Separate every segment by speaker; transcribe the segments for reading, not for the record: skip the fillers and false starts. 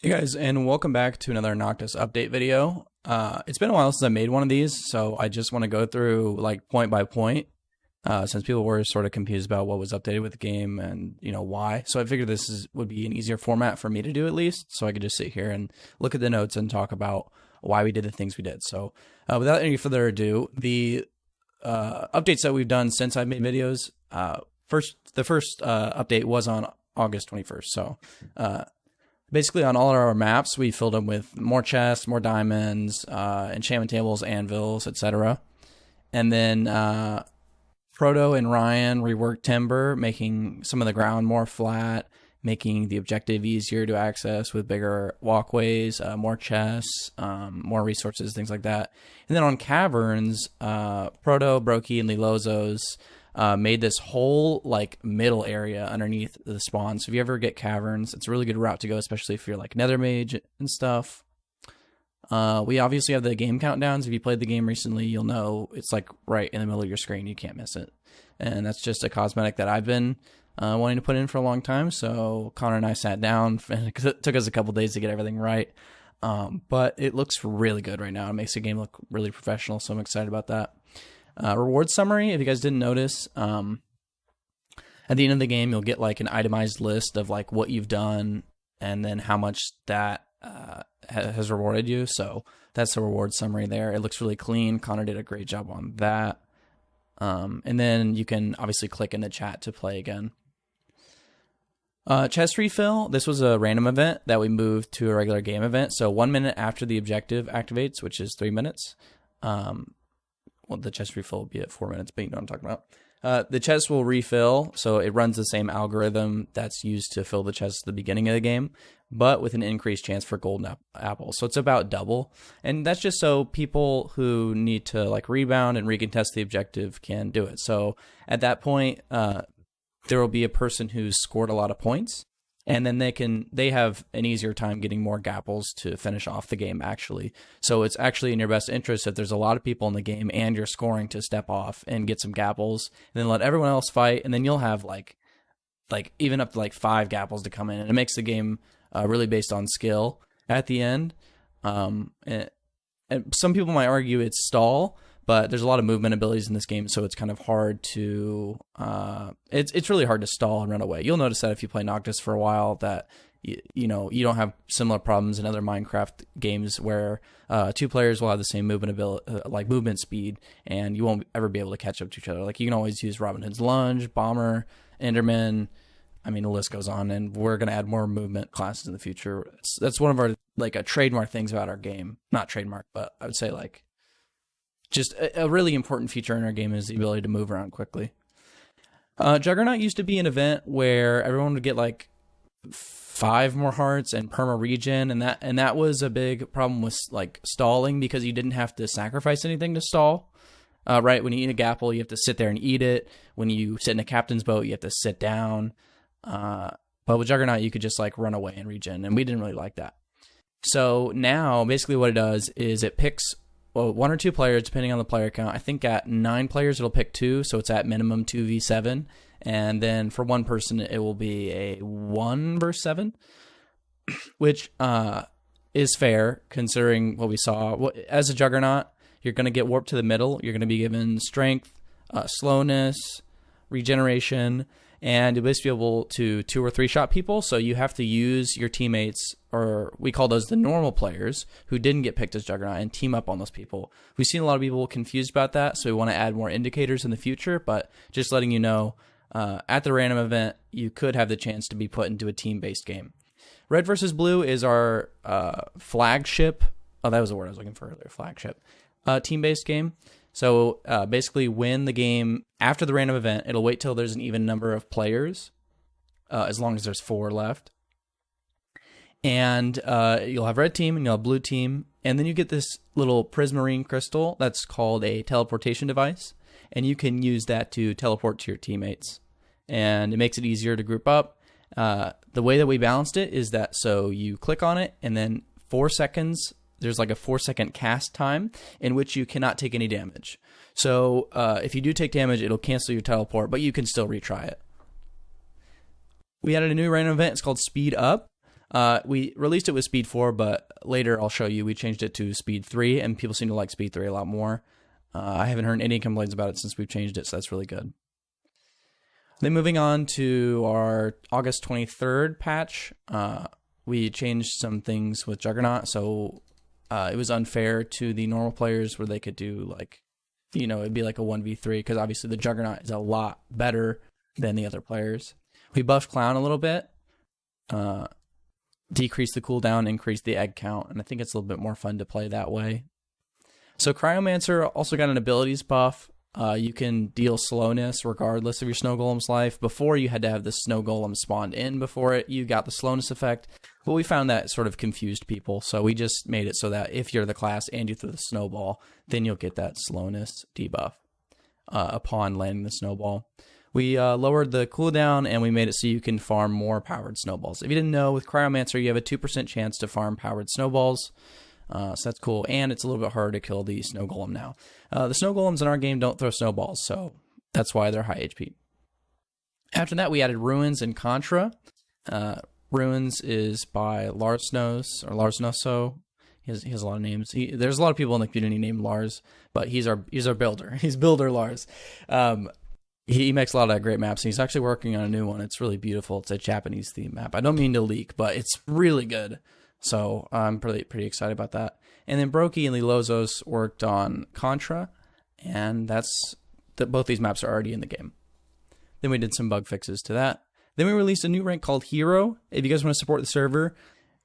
Speaker 1: Hey guys, and welcome back to another Noctas update video. It's been a while since I made one of these, so I just want to go through like point by point, since people were sort of confused about what was updated with the game and why. So I figured would be an easier format for me to do at least, so I could just sit here and look at the notes and talk about why we did the things we did. So without any further ado, the updates that we've done since I've made videos, the first update was on August 21st. So basically, on all of our maps, we filled them with more chests, more diamonds, enchantment tables, anvils, etc. And then Proto and Ryan reworked timber, making some of the ground more flat, making the objective easier to access with bigger walkways, more chests, more resources, things like that. And then on caverns, Proto, Brokey, and Lilozos made this whole like middle area underneath the spawn. So if you ever get caverns, it's a really good route to go, especially if you're like Nether Mage and stuff. We obviously have the game countdowns. If you played the game recently, you'll know it's like right in the middle of your screen. You can't miss it. And that's just a cosmetic that I've been wanting to put in for a long time. So Connor and I sat down, and it took us a couple days to get everything right. But it looks really good right now. It makes the game look really professional. So I'm excited about that. Reward summary, if you guys didn't notice, at the end of the game, you'll get like an itemized list of like what you've done and then how much that has rewarded you. So that's the reward summary there. It looks really clean. Connor did a great job on that. And then you can obviously click in the chat to play again. Chest refill. This was a random event that we moved to a regular game event. So 1 minute after the objective activates, which is 3 minutes. Well, the chest refill will be at 4 minutes, but you know what I'm talking about. The chest will refill, so it runs the same algorithm that's used to fill the chest at the beginning of the game, but with an increased chance for golden apples. So it's about double, and that's just so people who need to like rebound and recontest the objective can do it. So at that point, there will be a person who's scored a lot of points, and then they have an easier time getting more gapples to finish off the game, actually. So it's actually in your best interest if there's a lot of people in the game and you're scoring to step off and get some gapples, and then let everyone else fight, and then you'll have like even up to like 5 gapples to come in, and it makes the game really based on skill at the end. And some people might argue it's stall, but there's a lot of movement abilities in this game, so it's kind of hard to it's really hard to stall and run away. You'll notice that if you play Noctis for a while, that you don't have similar problems in other Minecraft games where 2 players will have the same movement ability, like movement speed, and you won't ever be able to catch up to each other. Like you can always use Robin Hood's Lunge, Bomber, Enderman. I mean, the list goes on, and we're going to add more movement classes in the future. That's one of our like a trademark things about our game. Not trademark, but I would say like just a really important feature in our game is the ability to move around quickly. Juggernaut used to be an event where everyone would get like 5 more hearts and perma regen, and that was a big problem with like stalling because you didn't have to sacrifice anything to stall. Right, when you eat a gapple, you have to sit there and eat it. When you sit in a captain's boat, you have to sit down. But with Juggernaut, you could just like run away and regen, and we didn't really like that. So now, basically, what it does is it picks 1 or 2 players, depending on the player count. I think at 9 players, it'll pick 2, so it's at minimum 2v7. And then for 1 person, it will be a 1 versus 7, which is fair considering what we saw. As a Juggernaut, you're going to get warped to the middle. You're going to be given strength, slowness, regeneration, and you'll basically be able to 2 or 3 shot people. So you have to use your teammates, or we call those the normal players who didn't get picked as Juggernaut, and team up on those people. We've seen a lot of people confused about that, so we want to add more indicators in the future, but just letting you know, at the random event, you could have the chance to be put into a team-based game. Red versus Blue is our flagship. Oh, that was the word I was looking for earlier, flagship. Team-based game. So basically, when the game, after the random event, it'll wait till there's an even number of players, as long as there's 4 left. And you'll have red team and you'll have blue team. And then you get this little prismarine crystal that's called a teleportation device. And you can use that to teleport to your teammates. And it makes it easier to group up. The way that we balanced it is that so you click on it, and then 4 seconds, there's like a 4-second cast time in which you cannot take any damage. So if you do take damage, it'll cancel your teleport, but you can still retry it. We added a new random event. It's called Speed Up. We released it with speed 4, but later I'll show you we changed it to speed 3, and people seem to like speed 3 a lot more. I haven't heard any complaints about it since we've changed it, so that's really good. Then moving on to our August 23rd patch, we changed some things with Juggernaut, so it was unfair to the normal players where they could do like, it'd be like a 1v3, because obviously the Juggernaut is a lot better than the other players. We buffed Clown a little bit, decreased the cooldown, increased the egg count, and I think it's a little bit more fun to play that way. So Cryomancer also got an abilities buff. You can deal slowness regardless of your Snow Golem's life. Before, you had to have the Snow Golem spawned in before it. You got the slowness effect. But we found that sort of confused people, so we just made it so that if you're the class and you throw the snowball, then you'll get that slowness debuff upon landing the snowball. We lowered the cooldown, and we made it so you can farm more powered snowballs. If you didn't know, with Cryomancer, you have a 2% chance to farm powered snowballs. So that's cool, and it's a little bit harder to kill the Snow Golem now. The Snow Golems in our game don't throw snowballs, so that's why they're high HP. After that, we added Ruins and Contra. Ruins is by Larsnos, or Larsnoso. He has a lot of names. There's a lot of people in the community named Lars, but he's our builder. He's Builder Lars. He makes a lot of great maps, and he's actually working on a new one. It's really beautiful. It's a Japanese theme map. I don't mean to leak, but it's really good. So I'm pretty excited about that. And then Brokey and Lilozos worked on Contra, and both these maps are already in the game. Then we did some bug fixes to that. Then we released a new rank called Hero. If you guys want to support the server,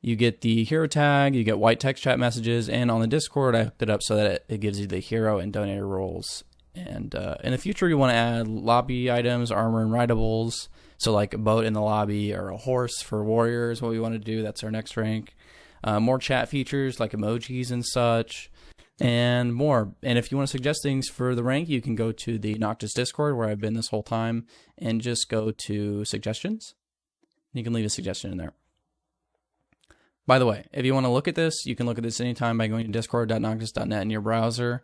Speaker 1: you get the hero tag, you get white text chat messages, and on the Discord I hooked it up so that it gives you the hero and donator roles. And in the future, you want to add lobby items, armor, and rideables. So like a boat in the lobby or a horse for warriors, what we want to do. That's our next rank. More chat features like emojis and such, and more. And if you want to suggest things for the rank, you can go to the Noctas Discord, where I've been this whole time, and just go to suggestions. You can leave a suggestion in there. By the way, if you want to look at this, you can look at this anytime by going to discord.noctas.net in your browser.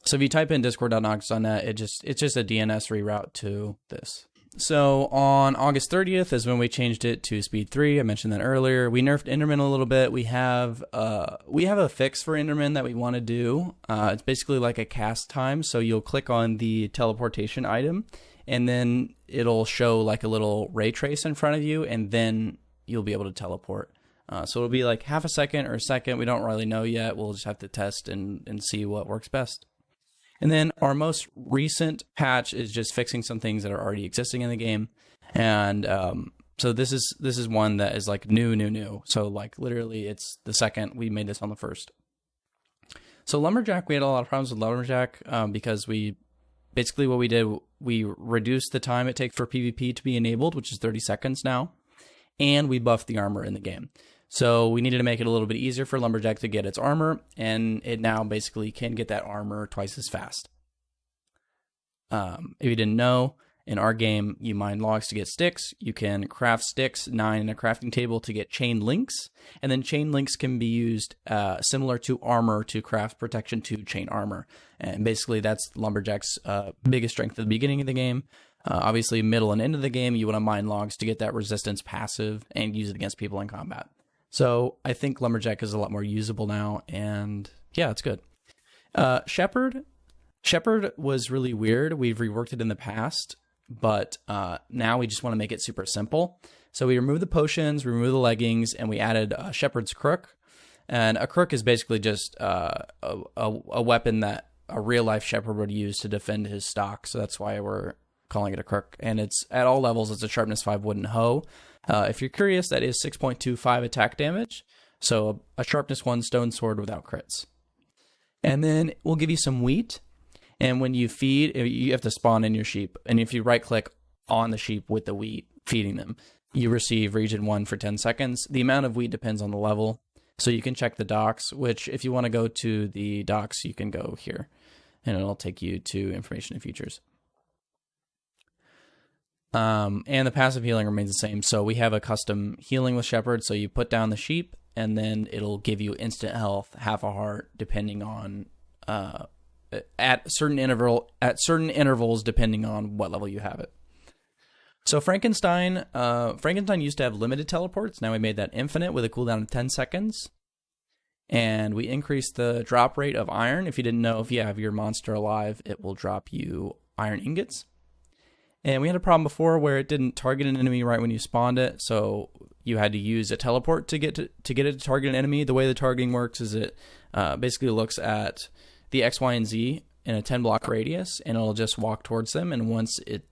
Speaker 1: So if you type in discord.noctas.net, it's just a DNS reroute to this. So on August 30th is when we changed it to speed 3. I mentioned that earlier. We nerfed Enderman a little bit. We have a fix for Enderman that we want to do. It's basically like a cast time. So you'll click on the teleportation item, and then it'll show like a little ray trace in front of you, and then you'll be able to teleport. So it'll be like half a second or a second. We don't really know yet. We'll just have to test and see what works best. And then our most recent patch is just fixing some things that are already existing in the game. And so this is one that is like new. So like literally it's the second. We made this on the first. So Lumberjack, we had a lot of problems with Lumberjack because we basically what we did, we reduced the time it takes for PvP to be enabled, which is 30 seconds now. And we buffed the armor in the game. So we needed to make it a little bit easier for Lumberjack to get its armor, and it now basically can get that armor twice as fast. If you didn't know, in our game, you mine logs to get sticks. You can craft sticks, 9 in a crafting table to get chain links, and then chain links can be used similar to armor to craft protection to chain armor. And basically that's Lumberjack's biggest strength at the beginning of the game. Obviously, middle and end of the game, you want to mine logs to get that resistance passive and use it against people in combat. So I think Lumberjack is a lot more usable now, and yeah, it's good. Shepherd was really weird. We've reworked it in the past, but now we just want to make it super simple. So we removed the potions, we removed the leggings, and we added Shepherd's Crook. And a crook is basically just a weapon that a real-life shepherd would use to defend his stock, so that's why we're calling it a crook. And it's at all levels, it's a sharpness 5 wooden hoe. If you're curious, that is 6.25 attack damage. So a sharpness 1 stone sword without crits. And then we'll give you some wheat. And when you feed, you have to spawn in your sheep. And if you right click on the sheep with the wheat, feeding them, you receive region 1 for 10 seconds. The amount of wheat depends on the level. So you can check the docks, which if you want to go to the docks, you can go here. And it'll take you to information and features. And the passive healing remains the same. So we have a custom healing with Shepherd. So you put down the sheep, and then it'll give you instant health, half a heart, depending on at certain intervals, depending on what level you have it. So Frankenstein used to have limited teleports. Now we made that infinite with a cooldown of 10 seconds. And we increased the drop rate of iron. If you didn't know, if you have your monster alive, it will drop you iron ingots. And we had a problem before where it didn't target an enemy right when you spawned it, so you had to use a teleport to get it to target an enemy. The way the targeting works is it basically looks at the X, Y, and Z in a 10-block radius, and it'll just walk towards them. And once it,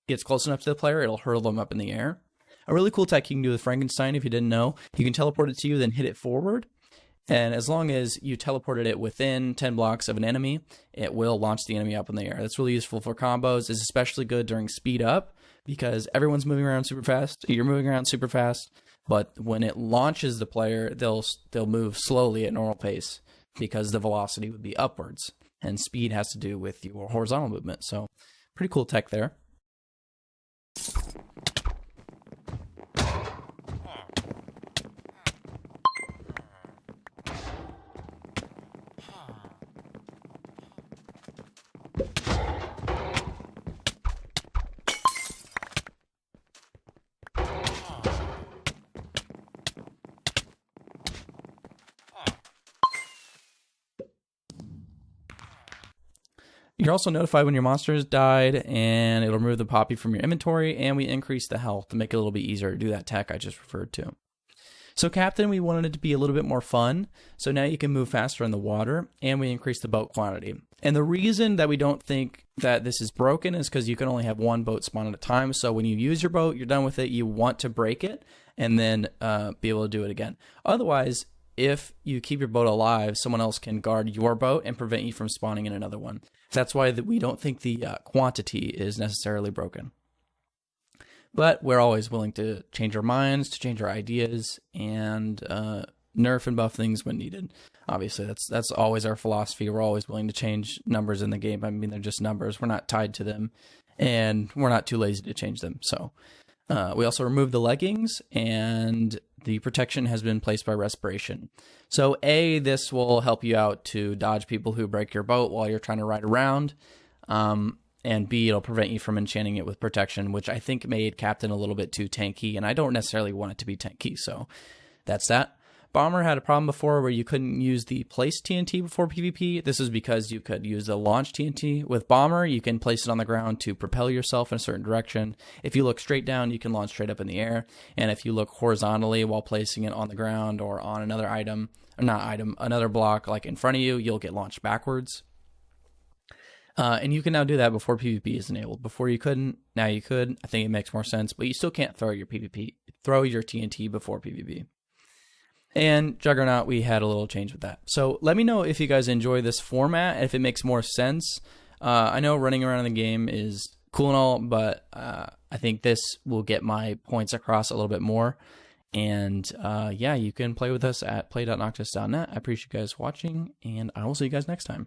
Speaker 1: gets close enough to the player, it'll hurl them up in the air. A really cool tech you can do with Frankenstein, if you didn't know, you can teleport it to you, then hit it forward. And as long as you teleported it within 10 blocks of an enemy, it will launch the enemy up in the air. That's really useful for combos. It's especially good during speed up because everyone's moving around super fast. You're moving around super fast, but when it launches the player, they'll move slowly at normal pace because the velocity would be upwards, and speed has to do with your horizontal movement. So pretty cool tech there. You're also notified when your monster has died, and it'll remove the poppy from your inventory, and we increase the health to make it a little bit easier to do that tech I just referred to. So Captain, we wanted it to be a little bit more fun, so now you can move faster in the water, and we increase the boat quantity. And the reason that we don't think that this is broken is because you can only have one boat spawn at a time, so when you use your boat, you're done with it, you want to break it, and then be able to do it again. Otherwise, if you keep your boat alive, someone else can guard your boat and prevent you from spawning in another one. That's why we don't think the quantity is necessarily broken. But we're always willing to change our minds, to change our ideas, and nerf and buff things when needed. Obviously, that's always our philosophy. We're always willing to change numbers in the game. I mean, they're just numbers. We're not tied to them, and we're not too lazy to change them. So we also removed the leggings, and the protection has been placed by respiration. So A, this will help you out to dodge people who break your boat while you're trying to ride around. And B, it'll prevent you from enchanting it with protection, which I think made Captain a little bit too tanky, and I don't necessarily want it to be tanky, so that's that. Bomber had a problem before where you couldn't use the place TNT before PvP. This is because you could use the launch TNT. With Bomber, you can place it on the ground to propel yourself in a certain direction. If you look straight down, you can launch straight up in the air. And if you look horizontally while placing it on the ground or on another another block like in front of you, you'll get launched backwards. And you can now do that before PvP is enabled. Before you couldn't, now you could. I think it makes more sense, but you still can't throw your TNT before PvP. And Juggernaut, we had a little change with that. So let me know if you guys enjoy this format, if it makes more sense. I know running around in the game is cool and all, but I think this will get my points across a little bit more. And yeah, you can play with us at play.noctas.net. I appreciate you guys watching, and I will see you guys next time.